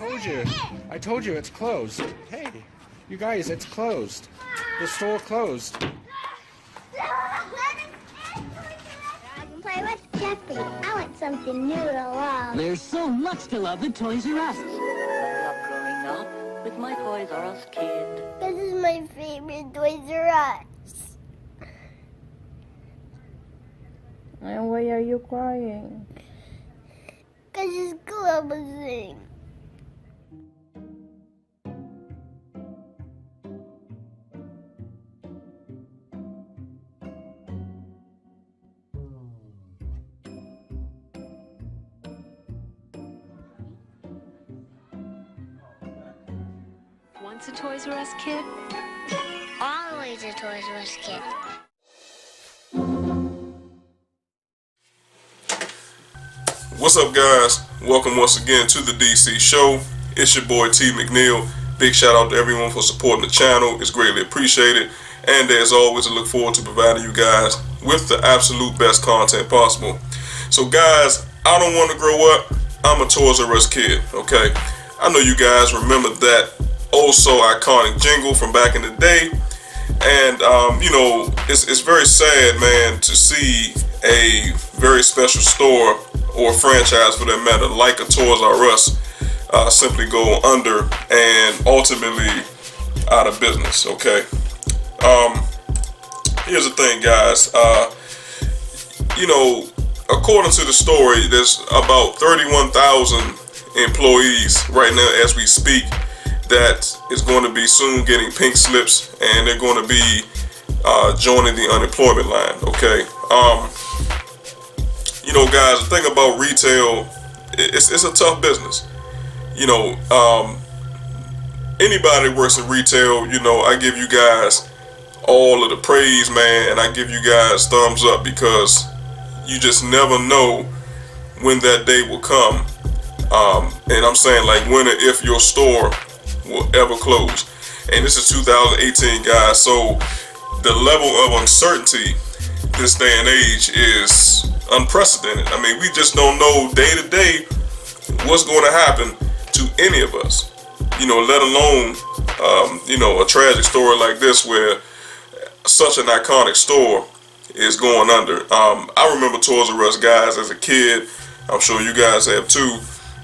I told you it's closed. Hey, you guys, it's closed. The store closed. I can play with Jeffrey. I want something new to love. There's so much to love at Toys R Us. I love growing up with my Toys R Us kid. This is my favorite Toys R Us. And why are you crying? Because it's closing. Once a Toys R Us kid, Always a Toys R Us kid. What's up, guys? Welcome once again to the DC Show. It's your boy T McNeil. Big shout out to everyone for supporting the channel. It's greatly appreciated. And as always, I look forward to providing you guys with the absolute best content possible. So guys, I don't want to grow up. I'm a Toys R Us kid, okay? I know you guys remember that oh so iconic jingle from back in the day. And you know, it's very sad, man, to see a very special store or franchise for that matter, like a Toys R Us, simply go under and ultimately out of business. Okay. Here's the thing, guys. You know, according to the story, there's about 31,000 employees right now as we speak that is going to be soon getting pink slips, and they're going to be joining the unemployment line. Okay. You know, guys, the thing about retail, it's a tough business. You know, anybody that works in retail, you know, I give you guys all of the praise, man, and I give you guys thumbs up, because you just never know when that day will come. And I'm saying, like, when or if your store will ever close. And this is 2018, guys, so the level of uncertainty this day and age is unprecedented. I mean, we just don't know day to day what's going to happen to any of us, you know, let alone you know, a tragic story like this where such an iconic store is going under. I remember Toys R Us, guys, as a kid. I'm sure you guys have too.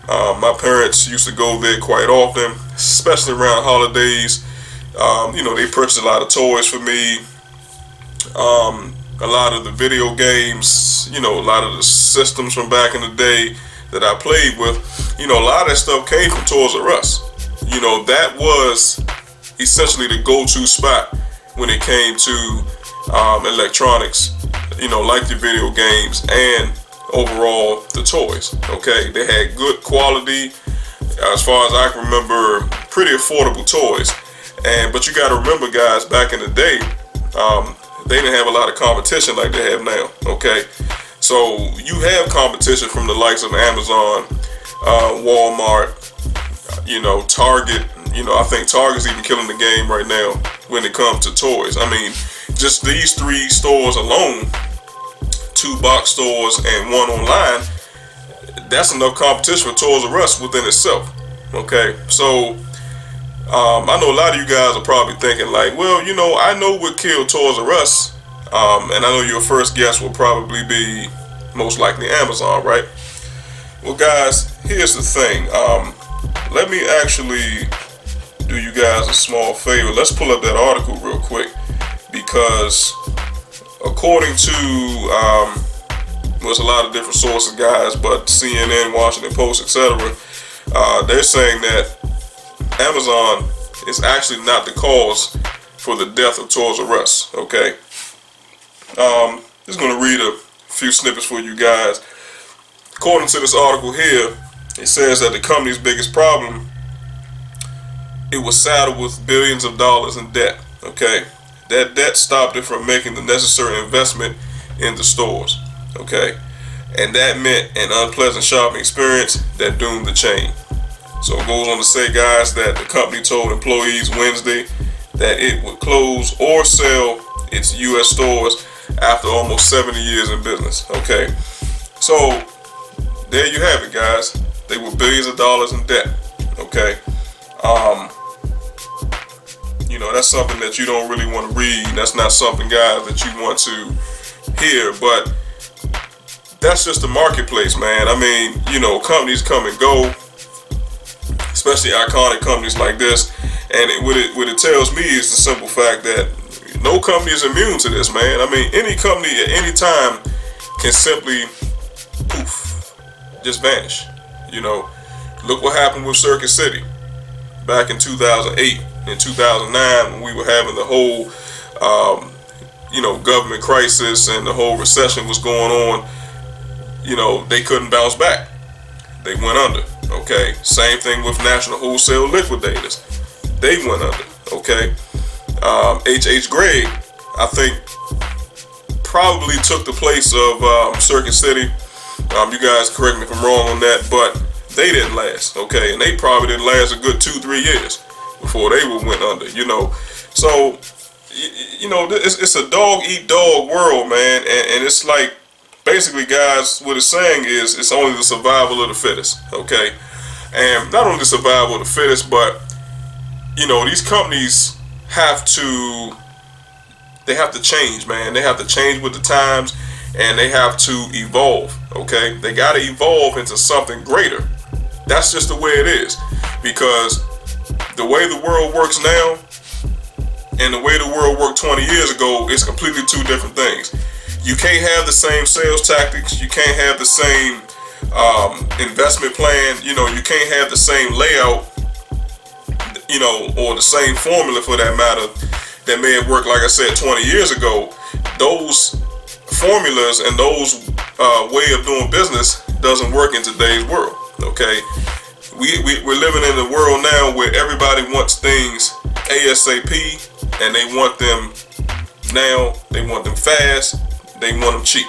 My parents used to go there quite often, especially around holidays. You know, they purchased a lot of toys for me. A lot of the video games, you know, a lot of the systems from back in the day that I played with, you know, a lot of that stuff came from Toys R Us. You know, that was essentially the go-to spot when it came to electronics, you know, like the video games and overall the toys. Okay, they had good quality, as far as I can remember, pretty affordable toys. But you got to remember, guys, back in the day, they didn't have a lot of competition like they have now. Okay, so you have competition from the likes of Amazon, Walmart, you know, Target. You know, I think Target's even killing the game right now when it comes to toys. I mean, just these three stores alone, 2 box stores and 1 online, that's enough competition for Toys R Us within itself. Okay, so I know a lot of you guys are probably thinking like, well, you know, I know what killed Toys R Us, and I know your first guess will probably be most likely Amazon, right? Well, guys, here's the thing. Let me actually do you guys a small favor. Let's pull up that article real quick, because according to there's a lot of different sources, guys, but CNN, Washington Post, etc., they're saying that Amazon is actually not the cause for the death of Toys R Us. Okay, just going to read a few snippets for you guys. According to this article here, it says that the company's biggest problem, it was saddled with billions of dollars in debt. Okay, that debt stopped it from making the necessary investment in the stores. Okay, and that meant an unpleasant shopping experience that doomed the chain. So it goes on to say, guys, that the company told employees Wednesday that it would close or sell its U.S. stores after almost 70 years in business. Okay, so there you have it, guys. They were billions of dollars in debt. Okay. You know, that's something that you don't really want to read. That's not something, guys, that you want to hear. But that's just the marketplace, man. I mean, you know, companies come and go, especially iconic companies like this. And what it tells me is the simple fact that no company is immune to this, man. I mean, any company at any time can simply poof, just vanish. You know, look what happened with Circuit City back in 2008 and 2009 when we were having the whole, you know, government crisis and the whole recession was going on. You know, they couldn't bounce back. They went under. Okay. Same thing with National Wholesale Liquidators. They went under. Okay. H.H. Gregg, I think, probably took the place of Circuit City. You guys correct me if I'm wrong on that, but they didn't last. Okay. And they probably didn't last a good 2-3 years before they went under, you know. So, you know, it's a dog-eat-dog world, man. And it's like, basically, guys, what it's saying is it's only the survival of the fittest, okay? And not only the survival of the fittest, but, you know, these companies have to change, man. They have to change with the times, and they have to evolve, okay? They got to evolve into something greater. That's just the way it is, because the way the world works now and the way the world worked 20 years ago is completely two different things. You can't have the same sales tactics. You can't have the same investment plan. You know, you can't have the same layout, you know, or the same formula for that matter that may have worked, like I said, 20 years ago. Those formulas and those way of doing business doesn't work in today's world, okay? We're living in a world now where everybody wants things ASAP, and they want them now, they want them fast, they want them cheap.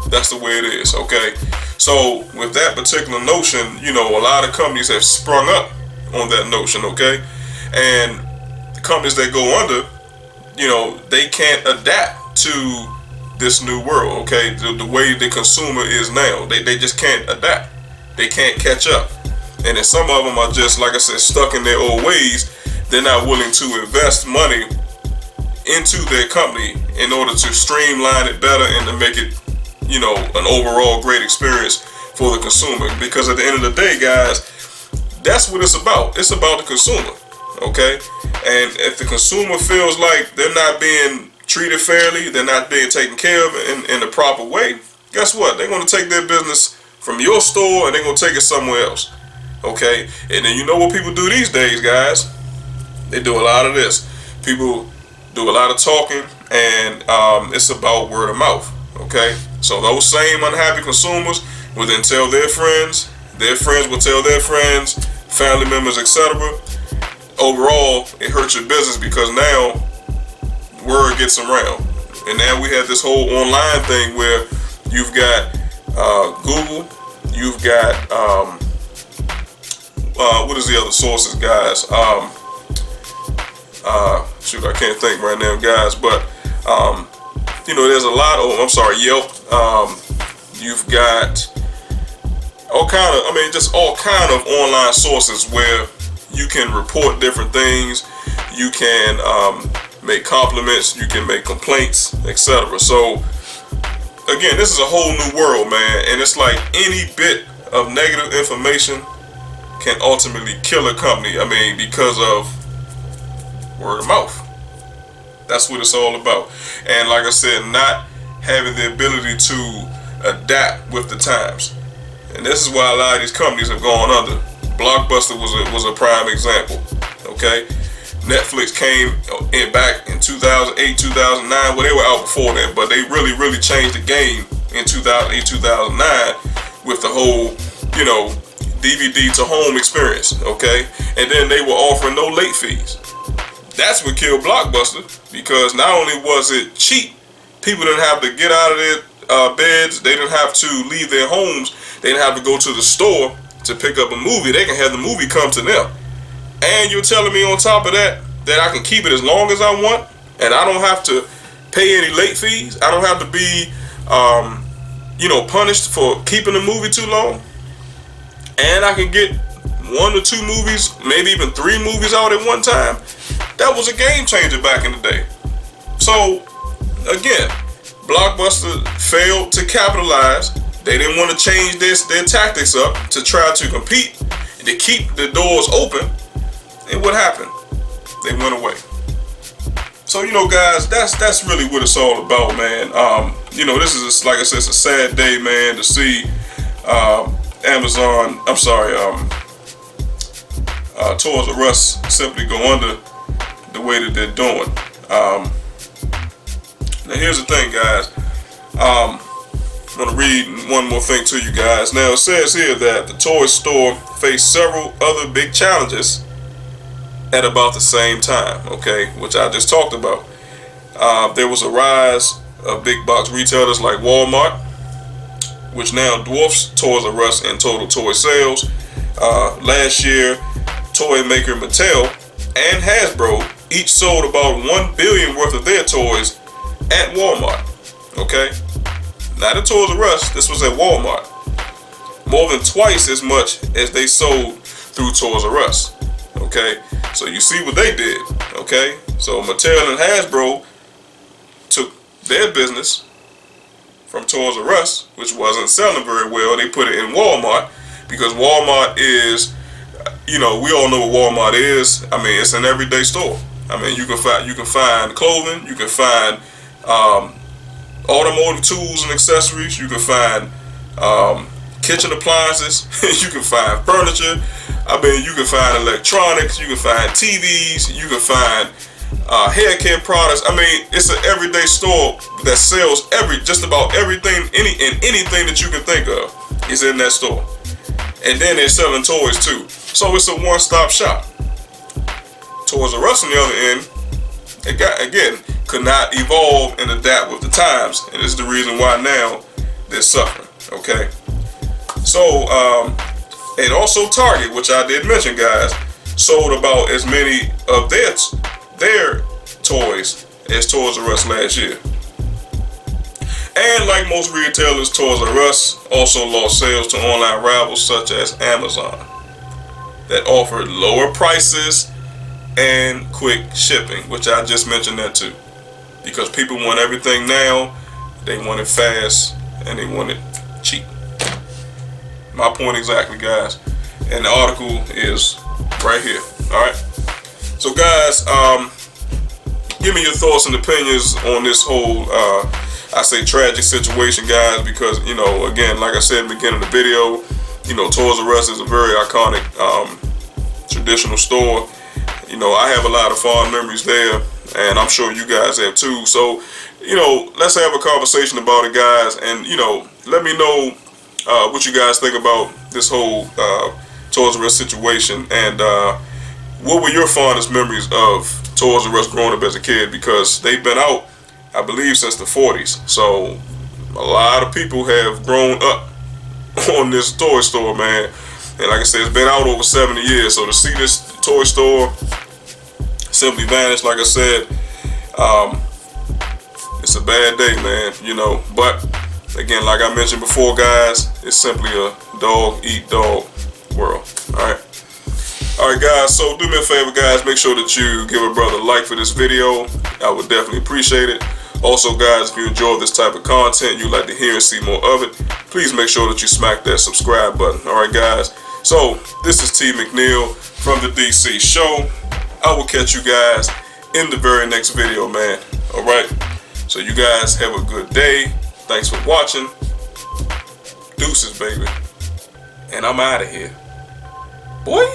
That's the way it is, okay? So with that particular notion, you know, a lot of companies have sprung up on that notion, okay? And the companies that go under, you know, they can't adapt to this new world, okay? The way the consumer is now, they just can't adapt. They can't catch up. And then some of them are just, like I said, stuck in their old ways. They're not willing to invest money into their company in order to streamline it better and to make it, you know, an overall great experience for the consumer. Because at the end of the day, guys, that's what it's about. It's about the consumer, okay? And if the consumer feels like they're not being treated fairly, they're not being taken care of in the proper way, guess what? They're going to take their business from your store and they're going to take it somewhere else, okay? And then you know what people do these days, guys? They do a lot of this. People do a lot of talking, and it's about word of mouth, okay? So those same unhappy consumers will then tell their friends will tell their friends, family members, etc. Overall, it hurts your business because now word gets around. And now we have this whole online thing where you've got Google, you've got, what is the other sources, guys? Shoot, I can't think right now, guys, but you know, there's a lot of, Yelp. You've got all kind of online sources where you can report different things. You can make compliments, you can make complaints, etc. So again, this is a whole new world, man, and it's like any bit of negative information can ultimately kill a company. I mean, because of word of mouth. That's what it's all about. And like I said, not having the ability to adapt with the times. And this is why a lot of these companies have gone under. Blockbuster was a prime example. Okay, Netflix came in back in 2008, 2009. Well, they were out before then, but they really changed the game in 2008, 2009 with the whole, you know, DVD to home experience. Okay, and then they were offering no late fees. That's what killed Blockbuster, because not only was it cheap, people didn't have to get out of their beds, they didn't have to leave their homes, they didn't have to go to the store to pick up a movie. They can have the movie come to them. And you're telling me on top of that I can keep it as long as I want, and I don't have to pay any late fees. I don't have to be, you know, punished for keeping the movie too long. And I can get 1 or 2 movies, maybe even 3 movies out at one time, that was a game changer back in the day. So, again, Blockbuster failed to capitalize. They didn't want to change their tactics up to try to compete, to keep the doors open. And what happened? They went away. So, you know, guys, that's really what it's all about, man. You know, this is, like I said, it's a sad day, man, to see Toys R Us simply go under the way that they're doing. Now, here's the thing, guys. I'm going to read one more thing to you guys. Now, it says here that the toy store faced several other big challenges at about the same time, okay, which I just talked about. There was a rise of big box retailers like Walmart, which now dwarfs Toys R Us in total toy sales. Last year, toy maker Mattel and Hasbro each sold about $1 billion worth of their toys at Walmart, okay? Not at Toys R Us, this was at Walmart. More than twice as much as they sold through Toys R Us, okay? So you see what they did, okay? So Mattel and Hasbro took their business from Toys R Us, which wasn't selling very well. They put it in Walmart because Walmart is, you know, we all know what Walmart is. I mean, it's an everyday store. I mean, you can find clothing, you can find automotive tools and accessories, you can find kitchen appliances, you can find furniture. I mean, you can find electronics, you can find TVs, you can find hair care products. I mean, it's an everyday store that sells just about everything, anything that you can think of is in that store. And then they're selling toys too. So it's a one-stop shop. Toys R Us on the other end, again, could not evolve and adapt with the times, and this is the reason why now they're suffering. Okay, so and also Target, which I did mention, guys, sold about as many of their toys as Toys R Us last year. And like most retailers, Toys R Us also lost sales to online rivals such as Amazon that offered lower prices and quick shipping, which I just mentioned that too. Because people want everything now, they want it fast, and they want it cheap. My point exactly, guys. And the article is right here. Alright. So guys, give me your thoughts and opinions on this whole I say tragic situation, guys, because, you know, again, like I said in the beginning of the video, you know, Toys R Us is a very iconic traditional store. You know, I have a lot of fond memories there, and I'm sure you guys have too. So, you know, let's have a conversation about it, guys, and, you know, let me know what you guys think about this whole Toys R Us situation, and what were your fondest memories of Toys R Us growing up as a kid, because they've been out, I believe, since the 40s. So a lot of people have grown up on this toy store, man. And like I said, it's been out over 70 years. So to see this toy store simply vanish, like I said, it's a bad day, man, you know. But again, like I mentioned before, guys, it's simply a dog-eat-dog world. Alright, guys, so do me a favor, guys, make sure that you give a brother a like for this video. I would definitely appreciate it. Also, guys, if you enjoy this type of content, you'd like to hear and see more of it, please make sure that you smack that subscribe button. Alright, guys, so this is T. McNeil from the DC Show. I will catch you guys in the very next video, man. Alright, so you guys have a good day. Thanks for watching. Deuces, baby. And I'm out of here. Boy.